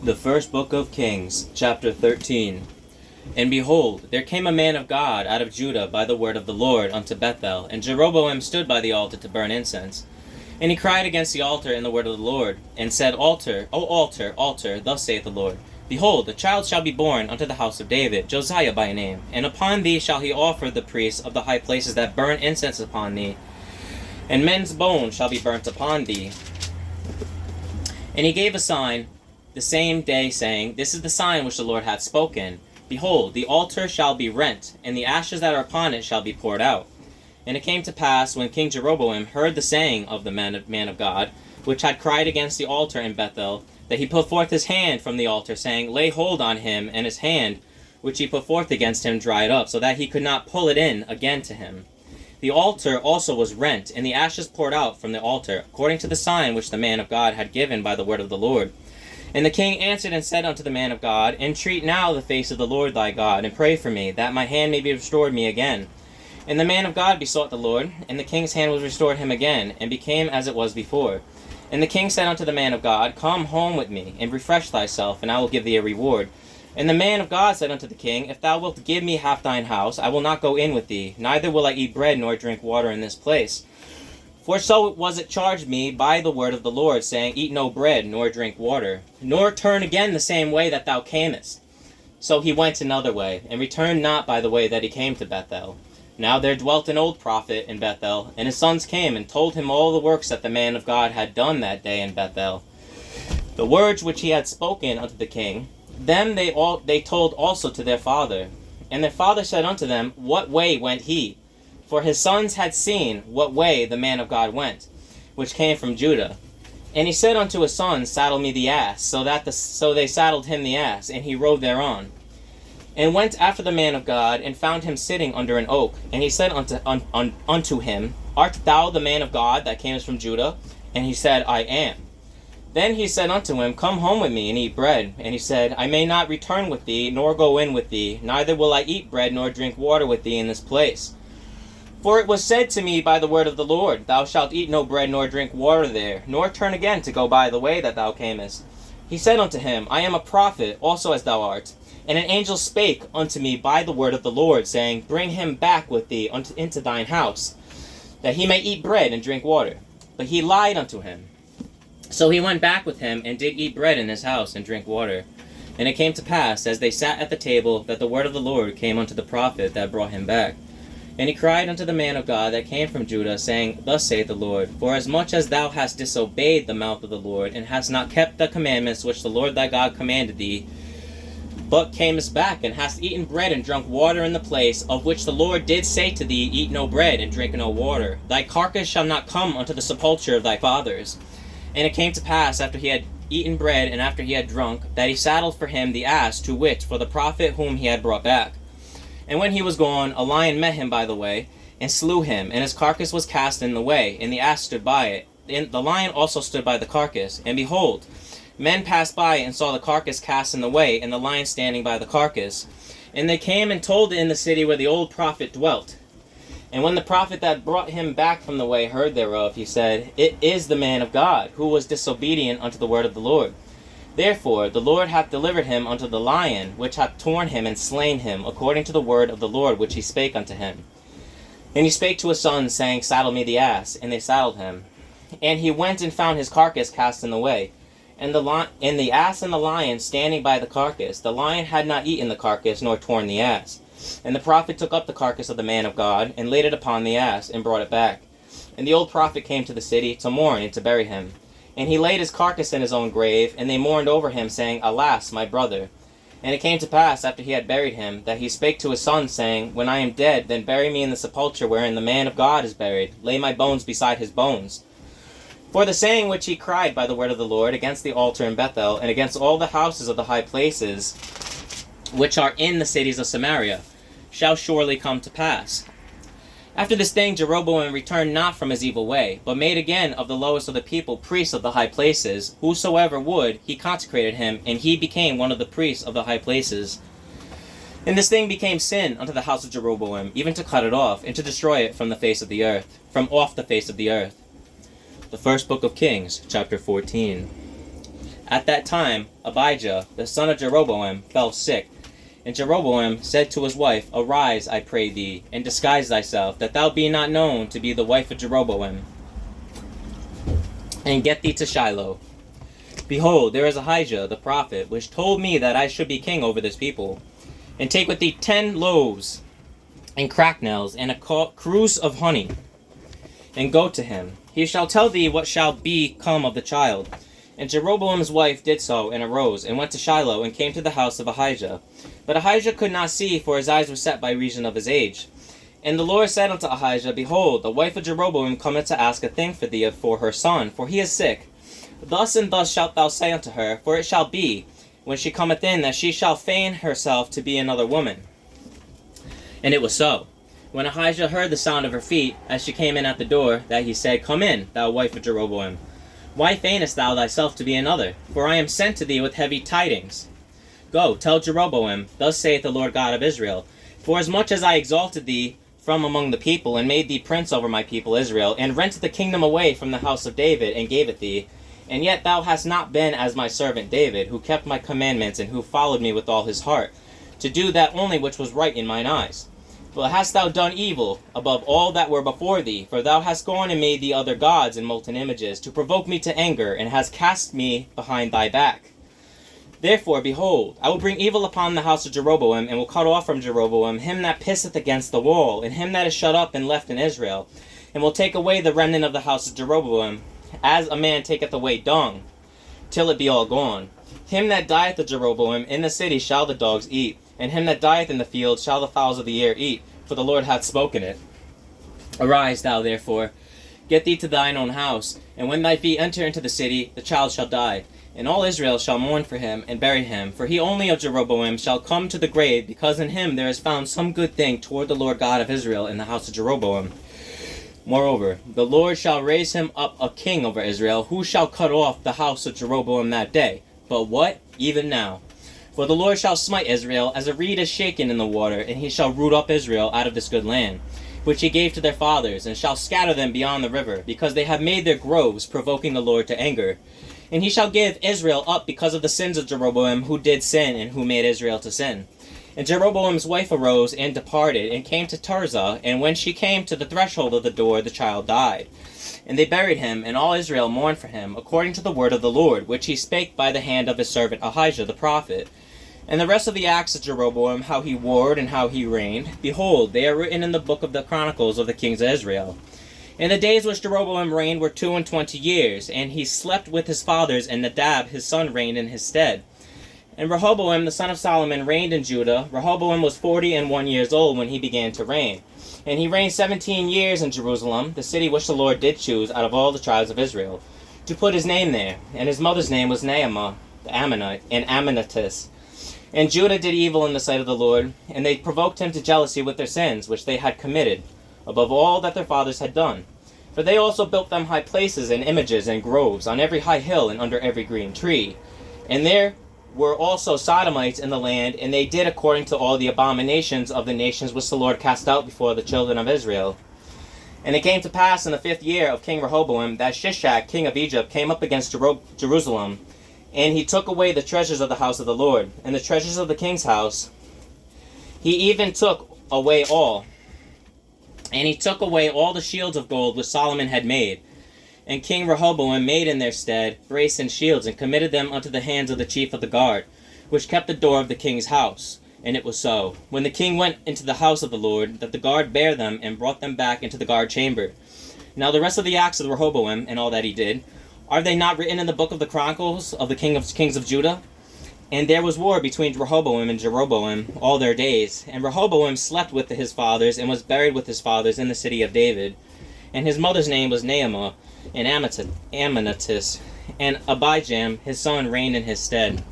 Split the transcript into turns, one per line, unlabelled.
The first book of Kings, chapter 13. And behold, there came a man of God out of Judah by the word of the Lord unto Bethel, and Jeroboam stood by the altar to burn incense. And he cried against the altar in the word of the Lord, and said, Altar, O altar, altar, thus saith the Lord, Behold, a child shall be born unto the house of David, Josiah by name, and upon thee shall he offer the priests of the high places that burn incense upon thee, and men's bones shall be burnt upon thee. And he gave a sign the same day, saying, This is the sign which the Lord hath spoken. Behold, the altar shall be rent, and the ashes that are upon it shall be poured out. And it came to pass, when King Jeroboam heard the saying of the man of God, which had cried against the altar in Bethel, that he put forth his hand from the altar, saying, Lay hold on him, and his hand, which he put forth against him, dried up, so that he could not pull it in again to him. The altar also was rent, and the ashes poured out from the altar, according to the sign which the man of God had given by the word of the Lord. And the king answered and said unto the man of God, Entreat now the face of the Lord thy God, and pray for me, that my hand may be restored me again. And the man of God besought the Lord, and the king's hand was restored him again, and became as it was before. And the king said unto the man of God, Come home with me, and refresh thyself, and I will give thee a reward. And the man of God said unto the king, If thou wilt give me half thine house, I will not go in with thee, neither will I eat bread nor drink water in this place. For so was it charged me by the word of the Lord, saying, Eat no bread, nor drink water, nor turn again the same way that thou camest. So he went another way, and returned not by the way that he came to Bethel. Now there dwelt an old prophet in Bethel, and his sons came and told him all the works that the man of God had done that day in Bethel, the words which he had spoken unto the king. Them they told also to their father. And their father said unto them, What way went he? For his sons had seen what way the man of God went, which came from Judah. And he said unto his sons, Saddle me the ass. So they saddled him the ass, and he rode thereon. And went after the man of God, and found him sitting under an oak. And he said unto him, Art thou the man of God that camest from Judah? And he said, I am. Then he said unto him, Come home with me, and eat bread. And he said, I may not return with thee, nor go in with thee, neither will I eat bread nor drink water with thee in this place. For it was said to me by the word of the Lord, Thou shalt eat no bread nor drink water there, nor turn again to go by the way that thou camest. He said unto him, I am a prophet, also as thou art. And an angel spake unto me by the word of the Lord, saying, Bring him back with thee into thine house, that he may eat bread and drink water. But he lied unto him. So he went back with him, and did eat bread in his house, and drink water. And it came to pass, as they sat at the table, that the word of the Lord came unto the prophet that brought him back. And he cried unto the man of God that came from Judah, saying, Thus saith the Lord, Forasmuch as thou hast disobeyed the mouth of the Lord, and hast not kept the commandments which the Lord thy God commanded thee, but camest back, and hast eaten bread and drunk water in the place, of which the Lord did say to thee, Eat no bread, and drink no water, thy carcass shall not come unto the sepulchre of thy fathers. And it came to pass, after he had eaten bread, and after he had drunk, that he saddled for him the ass, to wit, for the prophet whom he had brought back. And when he was gone, a lion met him by the way, and slew him, and his carcass was cast in the way, and the ass stood by it. And the lion also stood by the carcass. And behold, men passed by, and saw the carcass cast in the way, and the lion standing by the carcass. And they came and told it in the city where the old prophet dwelt. And when the prophet that brought him back from the way heard thereof, he said, It is the man of God, who was disobedient unto the word of the Lord. Therefore the Lord hath delivered him unto the lion, which hath torn him and slain him, according to the word of the Lord which he spake unto him. And he spake to his sons, saying, Saddle me the ass. And they saddled him. And he went and found his carcass cast in the way, and the ass and the lion standing by the carcass. The lion had not eaten the carcass, nor torn the ass. And the prophet took up the carcass of the man of God, and laid it upon the ass, and brought it back. And the old prophet came to the city to mourn and to bury him. And he laid his carcass in his own grave, and they mourned over him, saying, Alas, my brother. And it came to pass, after he had buried him, that he spake to his sons, saying, When I am dead, then bury me in the sepulchre wherein the man of God is buried. Lay my bones beside his bones. For the saying which he cried by the word of the Lord against the altar in Bethel, and against all the houses of the high places which are in the cities of Samaria, shall surely come to pass. After this thing Jeroboam returned not from his evil way, but made again of the lowest of the people priests of the high places. Whosoever would, he consecrated him, and he became one of the priests of the high places. And this thing became sin unto the house of Jeroboam, even to cut it off, and to destroy it from the face of the earth, from off the face of the earth. The first book of Kings, chapter 14. At that time Abijah, the son of Jeroboam, fell sick. And Jeroboam said to his wife, Arise, I pray thee, and disguise thyself, that thou be not known to be the wife of Jeroboam, and get thee to Shiloh. Behold, there is Ahijah the prophet, which told me that I should be king over this people. And take with thee 10 loaves, and cracknels, and a cruse of honey, and go to him. He shall tell thee what shall become of the child. And Jeroboam's wife did so, and arose, and went to Shiloh, and came to the house of Ahijah. But Ahijah could not see, for his eyes were set by reason of his age. And the Lord said unto Ahijah, Behold, the wife of Jeroboam cometh to ask a thing for thee for her son, for he is sick. Thus and thus shalt thou say unto her, for it shall be, when she cometh in, that she shall feign herself to be another woman. And it was so. When Ahijah heard the sound of her feet, as she came in at the door, that he said, Come in, thou wife of Jeroboam. Why feignest thou thyself to be another? For I am sent to thee with heavy tidings. Go, tell Jeroboam, Thus saith the Lord God of Israel, Forasmuch as I exalted thee from among the people, and made thee prince over my people Israel, and rent the kingdom away from the house of David, and gave it thee, and yet thou hast not been as my servant David, who kept my commandments, and who followed me with all his heart, to do that only which was right in mine eyes. But hast thou done evil above all that were before thee? For thou hast gone and made thee other gods and molten images, to provoke me to anger, and hast cast me behind thy back. Therefore, behold, I will bring evil upon the house of Jeroboam, and will cut off from Jeroboam him that pisseth against the wall, and him that is shut up and left in Israel, and will take away the remnant of the house of Jeroboam, as a man taketh away dung, till it be all gone. Him that dieth of Jeroboam in the city shall the dogs eat, and him that dieth in the field shall the fowls of the air eat, for the Lord hath spoken it. Arise thou therefore, get thee to thine own house, and when thy feet enter into the city, the child shall die, and all Israel shall mourn for him, and bury him, for he only of Jeroboam shall come to the grave, because in him there is found some good thing toward the Lord God of Israel in the house of Jeroboam. Moreover, the Lord shall raise him up a king over Israel, who shall cut off the house of Jeroboam that day. But what? Even now. For the Lord shall smite Israel as a reed is shaken in the water, and he shall root up Israel out of this good land, which he gave to their fathers, and shall scatter them beyond the river, because they have made their groves, provoking the Lord to anger. And he shall give Israel up because of the sins of Jeroboam, who did sin, and who made Israel to sin. And Jeroboam's wife arose and departed, and came to Tirzah, and when she came to the threshold of the door, the child died. And they buried him, and all Israel mourned for him, according to the word of the Lord, which he spake by the hand of his servant Ahijah the prophet. And the rest of the acts of Jeroboam, how he warred and how he reigned, behold, they are written in the book of the Chronicles of the kings of Israel. And the days which Jeroboam reigned were 22 years, and he slept with his fathers, and Nadab his son reigned in his stead. And Rehoboam the son of Solomon reigned in Judah. Rehoboam was 41 years old when he began to reign. And he reigned 17 years in Jerusalem, the city which the Lord did choose out of all the tribes of Israel, to put his name there. And his mother's name was Naamah, the Ammonite, and Ammonitess. And Judah did evil in the sight of the Lord, and they provoked him to jealousy with their sins, which they had committed, above all that their fathers had done. For they also built them high places and images and groves, on every high hill and under every green tree. And there were also Sodomites in the land, and they did according to all the abominations of the nations which the Lord cast out before the children of Israel. And it came to pass in the 5th year of King Rehoboam, that Shishak king of Egypt came up against Jerusalem, and he took away the treasures of the house of the Lord, and the treasures of the king's house. He even took away all. And he took away all the shields of gold which Solomon had made. And King Rehoboam made in their stead brace and shields, and committed them unto the hands of the chief of the guard, which kept the door of the king's house. And it was so, when the king went into the house of the Lord, that the guard bare them, and brought them back into the guard chamber. Now the rest of the acts of Rehoboam, and all that he did, are they not written in the book of the Chronicles of the kings of Judah? And there was war between Rehoboam and Jeroboam all their days. And Rehoboam slept with his fathers, and was buried with his fathers in the city of David. And his mother's name was Naamah, and Ammonitess, and Abijam his son reigned in his stead.